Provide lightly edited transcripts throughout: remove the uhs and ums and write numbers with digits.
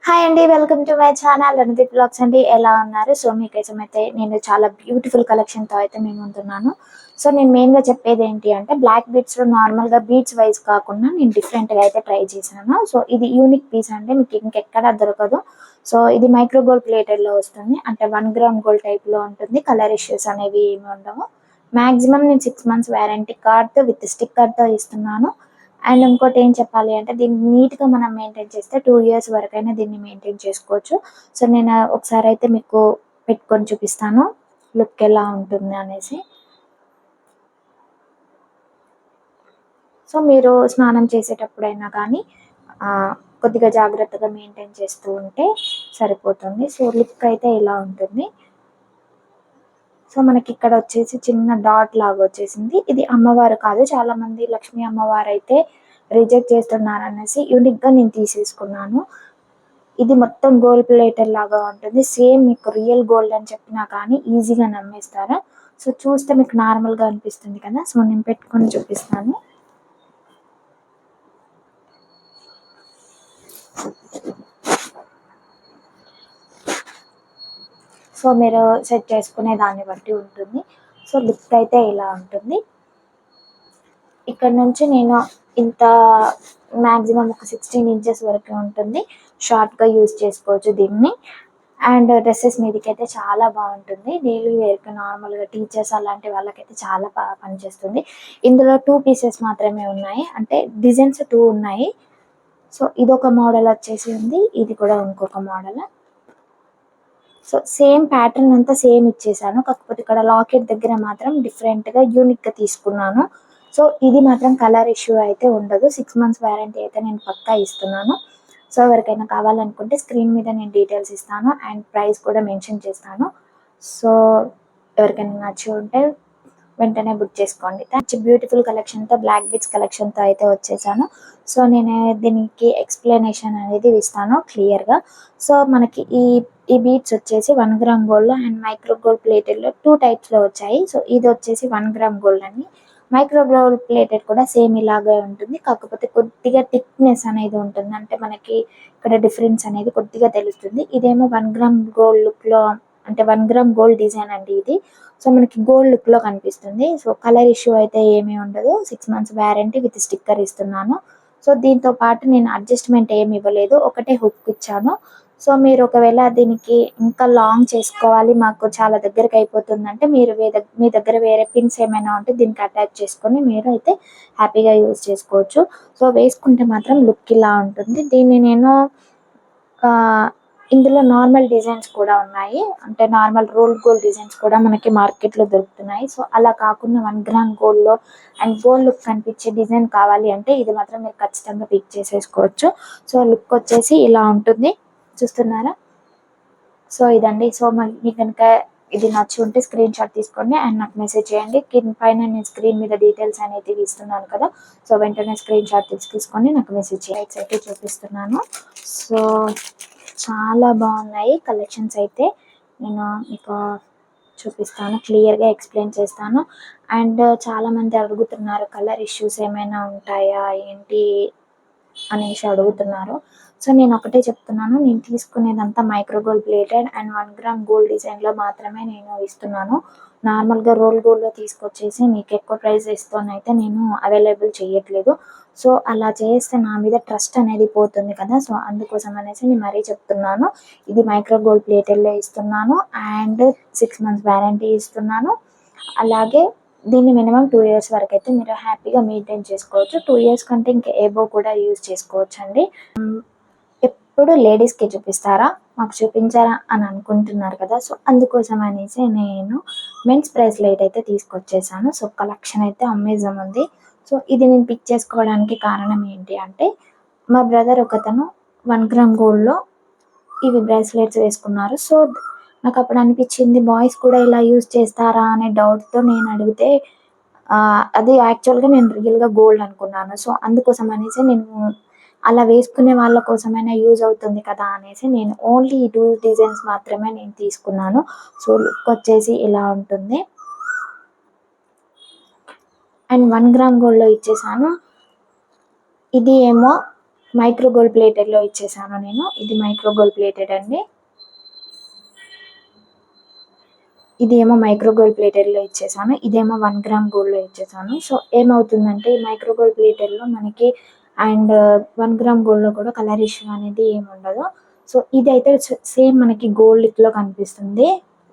Hi అండి, welcome to my channel Randeep blogs అండి. ఎలా ఉన్నారు? సో మీకోసం అయితే నేను చాలా బ్యూటిఫుల్ కలెక్షన్తో అయితే మేము ఉంటున్నాను. సో నేను మెయిన్గా చెప్పేది ఏంటి అంటే బ్లాక్ బీడ్స్లో నార్మల్గా బీడ్స్ వైజ్ కాకుండా నేను డిఫరెంట్గా అయితే ట్రై చేశాను. సో ఇది యూనిక్ పీస్ అంటే మీకు ఇంకెక్కడా దొరకదు. సో ఇది మైక్రో గోల్డ్ ప్లేటెడ్లో వస్తుంది, అంటే 1 గ్రామ్ గోల్డ్ టైప్లో ఉంటుంది. కలర్ ఇష్యూస్ అనేవి ఏమి ఉండవు. మ్యాక్సిమం నేను 6 months వ్యారంటీ కార్డ్తో విత్ స్టిక్కర్తో ఇస్తున్నాను. అండ్ ఇంకోటి ఏం చెప్పాలి అంటే దీన్ని నీట్గా మనం మెయింటైన్ చేస్తే 2 years వరకైనా దీన్ని మెయింటైన్ చేసుకోవచ్చు. సో నేను ఒకసారి అయితే మీకు పెట్టుకొని చూపిస్తాను లుక్ ఎలా ఉంటుంది అనేసి. సో మీరు స్నానం చేసేటప్పుడైనా కానీ కొద్దిగా జాగ్రత్తగా మెయింటైన్ చేస్తూ ఉంటే సరిపోతుంది. సో లుక్ అయితే ఇలా ఉంటుంది. సో మనకి ఇక్కడ వచ్చేసి చిన్న డాట్ లాగా వచ్చేసింది. ఇది అమ్మవారు కాదు, చాలా మంది లక్ష్మీ అమ్మవారు అయితే రిజెక్ట్ చేస్తున్నారు అనేసి యూనిక్ గా నేను తీసేసుకున్నాను. ఇది మొత్తం గోల్డ్ ప్లేటర్ లాగా ఉంటుంది. సేమ్ మీకు రియల్ గోల్డ్ అని చెప్పినా కానీ ఈజీగా నమ్మేస్తారా. సో చూస్తే మీకు నార్మల్ గా అనిపిస్తుంది కదా. సో నేను పెట్టుకొని చూపిస్తాను. సో మీరు సెట్ చేసుకునే దాన్ని బట్టి ఉంటుంది. సో లుక్ అయితే ఇలా ఉంటుంది. ఇక్కడ నుంచి నేను ఇంత మ్యాక్సిమం ఒక 16 inches వరకు ఉంటుంది. షార్ట్గా యూజ్ చేసుకోవచ్చు దీన్ని. అండ్ డ్రెస్సెస్ మీదకి అయితే చాలా బాగుంటుంది. డైలీ వేర్కి నార్మల్గా టీచర్స్ అలాంటి వాళ్ళకైతే చాలా బాగా పనిచేస్తుంది. ఇందులో 2 pieces మాత్రమే ఉన్నాయి, అంటే డిజైన్స్ 2 ఉన్నాయి. సో ఇదొక మోడల్ వచ్చేసి ఉంది, ఇది కూడా ఇంకొక మోడల్. సో సేమ్ ప్యాటర్న్ అంతా సేమ్ ఇచ్చేసాను, కాకపోతే ఇక్కడ లాకెట్ దగ్గర మాత్రం డిఫరెంట్గా యూనిక్గా తీసుకున్నాను. సో ఇది మాత్రం కలర్ ఇష్యూ అయితే ఉండదు. 6 months వ్యారంటీ అయితే నేను పక్కా ఇస్తున్నాను. సో ఎవరికైనా కావాలనుకుంటే స్క్రీన్ మీద నేను డీటెయిల్స్ ఇస్తాను అండ్ ప్రైస్ కూడా మెన్షన్ చేస్తాను. సో ఎవరికైనా నచ్చి ఉంటే వెంటనే బుక్ చేసుకోండి. బ్యూటిఫుల్ కలెక్షన్తో బ్లాక్ బీడ్స్ కలెక్షన్తో అయితే వచ్చేసాను. సో నేను దీనికి ఎక్స్ప్లెనేషన్ అనేది ఇస్తాను క్లియర్గా. సో మనకి ఈ బీడ్స్ వచ్చేసి 1 gram gold and micro gold ప్లేటెడ్లో 2 typesలో వచ్చాయి. సో ఇది వచ్చేసి 1 గ్రామ్ గోల్డ్ అని. మైక్రో గోల్డ్ ప్లేటెడ్ కూడా సేమ్ ఇలాగే ఉంటుంది, కాకపోతే కొద్దిగా థిక్నెస్ అనేది ఉంటుంది. అంటే మనకి ఇక్కడ డిఫరెన్స్ అనేది కొద్దిగా తెలుస్తుంది. ఇదేమో 1 గ్రామ్ గోల్డ్ లుక్లో, అంటే 1 గ్రామ్ గోల్డ్ డిజైన్ అండి ఇది. సో మనకి గోల్డ్ లుక్లో కనిపిస్తుంది. సో కలర్ ఇష్యూ అయితే ఏమీ ఉండదు. 6 months వ్యారంటీ విత్ స్టిక్కర్ ఇస్తున్నాను. సో దీంతో పాటు నేను అడ్జస్ట్మెంట్ ఏమి ఇవ్వలేదు, ఒకటే హుక్ ఇచ్చాను. సో మీరు ఒకవేళ దీనికి ఇంకా లాంగ్ చేసుకోవాలి, మాకు చాలా దగ్గరకు అయిపోతుందంటే మీరు మీ దగ్గర వేరే పిన్స్ ఏమైనా ఉంటే దీనికి అటాచ్ చేసుకొని మీరు అయితే హ్యాపీగా యూజ్ చేసుకోవచ్చు. సో వేసుకుంటే మాత్రం లుక్ ఇలా ఉంటుంది. దీన్ని నేను ఇందులో నార్మల్ డిజైన్స్ కూడా ఉన్నాయి, అంటే నార్మల్ రోల్ గోల్డ్ డిజైన్స్ కూడా మనకి మార్కెట్లో దొరుకుతున్నాయి. సో అలా కాకుండా 1 గ్రామ్ గోల్డ్లో అండ్ గోల్డ్ లుక్ కనిపించే డిజైన్ కావాలి అంటే ఇది మాత్రం మీరు ఖచ్చితంగా పిక్ చేసేసుకోవచ్చు. సో లుక్ వచ్చేసి ఇలా ఉంటుంది, చూస్తున్నారా. సో ఇదండి. సో మీకు కనుక ఇది నచ్చి ఉంటే స్క్రీన్ షాట్ తీసుకోండి అండ్ నాకు మెసేజ్ చేయండి. కింద పైన నేను స్క్రీన్ మీద డీటెయిల్స్ అనేది ఇస్తున్నాను కదా. సో వెంటనే స్క్రీన్ షాట్ తీసుకొని నాకు మెసేజ్ చేయండి. అయితే చూపిస్తున్నాను. సో చాలా బాగున్నాయి కలెక్షన్స్ అయితే. నేను మీకు చూపిస్తాను, క్లియర్గా ఎక్స్ప్లెయిన్ చేస్తాను. అండ్ చాలామంది అడుగుతున్నారు కలర్ ఇష్యూస్ ఏమైనా ఉంటాయా ఏంటి అనేసి అడుగుతున్నారు. సో నేను ఒకటే చెప్తున్నాను, నేను తీసుకునేదంతా micro gold plated and 1 gram gold డిజైన్లో మాత్రమే నేను ఇస్తున్నాను. నార్మల్గా రోల్ గోల్డ్లో తీసుకొచ్చేసి మీకు ఎక్కువ ప్రైస్ ఇస్తూనైతే నేను అవైలబుల్ చేయట్లేదు. సో అలా చేస్తే నా మీద ట్రస్ట్ అనేది పోతుంది కదా. సో అందుకోసం అనేసి నేను మరీ చెప్తున్నాను, ఇది మైక్రో గోల్డ్ ప్లేటెడ్లో ఇస్తున్నాను అండ్ 6 months వ్యారంటీ ఇస్తున్నాను. అలాగే దీన్ని మినిమం 2 years వరకు అయితే మీరు హ్యాపీగా మెయింటైన్ చేసుకోవచ్చు. 2 years కంటే ఇంకా ఏబో కూడా యూజ్ చేసుకోవచ్చు అండి. ఎప్పుడు లేడీస్కి చూపిస్తారా, మాకు చూపించారా అని అనుకుంటున్నారు కదా. సో అందుకోసం అనేసి నేను మెన్స్ బ్రేస్లెట్ అయితే తీసుకొచ్చేసాను. సో కలెక్షన్ అయితే అమేజింగ్ ఉంది. సో ఇది నేను పిక్ చేసుకోవడానికి కారణం ఏంటి అంటే మా బ్రదర్ ఒకతను 1 గ్రామ్ గోల్డ్లో ఇవి బ్రేస్లెట్స్ వేసుకున్నారు. సో నాకు అప్పుడు అనిపించింది బాయ్స్ కూడా ఇలా యూజ్ చేస్తారా అనే డౌట్తో నేను అడిగితే అది యాక్చువల్గా నేను రియల్గా గోల్డ్ అనుకున్నాను. సో అందుకోసం అనేసి నేను అలా వేసుకునే వాళ్ళ కోసమైనా యూజ్ అవుతుంది కదా అనేసి నేను ఓన్లీ ఈ 2 డిజైన్స్ మాత్రమే నేను తీసుకున్నాను. సో లుక్ వచ్చేసి ఇలా ఉంటుంది అండ్ 1 గ్రామ్ గోల్డ్లో ఇచ్చేసాను. ఇది ఏమో మైక్రో గోల్డ్ ప్లేటెడ్లో ఇచ్చేసాను నేను. ఇది మైక్రో గోల్డ్ ప్లేటెడ్ అండి. ఇదేమో మైక్రో గోల్డ్ ప్లేటెడ్లో ఇచ్చేసాను. ఇదేమో 1 గ్రామ్ గోల్డ్‌లో ఇచ్చేసాను. సో ఏమవుతుందంటే ఈ మైక్రో గోల్డ్ ప్లేటెడ్‌లో మనకి అండ్ 1 గ్రామ్ గోల్డ్‌లో కూడా కలర్ ఇష్యూ అనేది ఏముండదు. సో ఇదైతే సేమ్ మనకి గోల్డ్ లుక్‌లో కనిపిస్తుంది.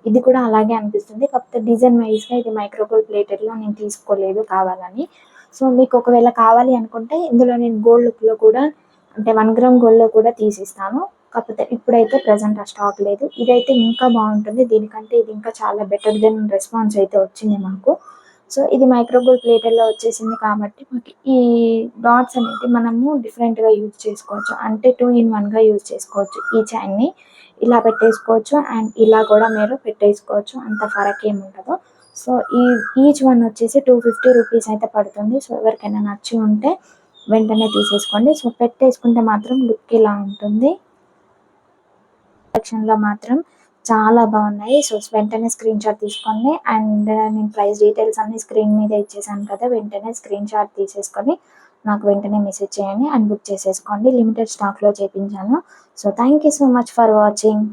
ఇది కూడా అలాగే అనిపిస్తుంది. కాకపోతే డిజైన్ వైస్‌గా ఇది మైక్రో గోల్డ్ ప్లేటెడ్‌లో నేను తీసుకోలేదు కావాలని. సో మీకు ఒకవేళ కావాలి అనుకుంటే ఇందులో నేను గోల్డ్ లుక్‌లో కూడా అంటే 1 గ్రామ్ గోల్డ్‌లో కూడా తీసిస్తాను. కాకపోతే ఇప్పుడైతే ప్రెజెంట్ ఆ స్టాక్ లేదు. ఇదైతే ఇంకా బాగుంటుంది. దీనికంటే ఇది ఇంకా చాలా బెటర్ దెన్ రెస్పాన్స్ అయితే వచ్చింది మాకు. సో ఇది మైక్రో గోల్డ్ ప్లేటెడ్‌లో వచ్చేసింది కాబట్టి మాకు ఈ డాట్స్ అనేది మనము డిఫరెంట్‌గా యూజ్ చేసుకోవచ్చు. అంటే 2 ఇన్ 1గా యూజ్ చేసుకోవచ్చు. ఈ చైన్‌ని ఇలా పెట్టేసుకోవచ్చు అండ్ ఇలా కూడా మీరు పెట్టేసుకోవచ్చు. అంత ఫరక్ ఏమి ఉండదు. సో ఈచ్ వన్ వచ్చేసి 250 రూపీస్ అయితే పడుతుంది. సో ఎవరికైనా నచ్చి ఉంటే వెంటనే తీసేసుకోండి. సో పెట్టేసుకుంటే మాత్రం లుక్ ఇలా ఉంటుంది. సెక్షన్‌లో మాత్రం చాలా బాగున్నాయి. సో వెంటనే స్క్రీన్‌షాట్ తీసుకోండి. అండ్ నేను ప్రైస్ డీటెయిల్స్ అన్నీ స్క్రీన్ మీద ఇచ్చేసాను కదా! వెంటనే స్క్రీన్‌షాట్ తీసేసుకొని నాకు వెంటనే మెసేజ్ చేయండి అండ్ బుక్ చేసేసుకోండి. లిమిటెడ్ స్టాక్‌లో చేపించాను. So thank you so much for watching.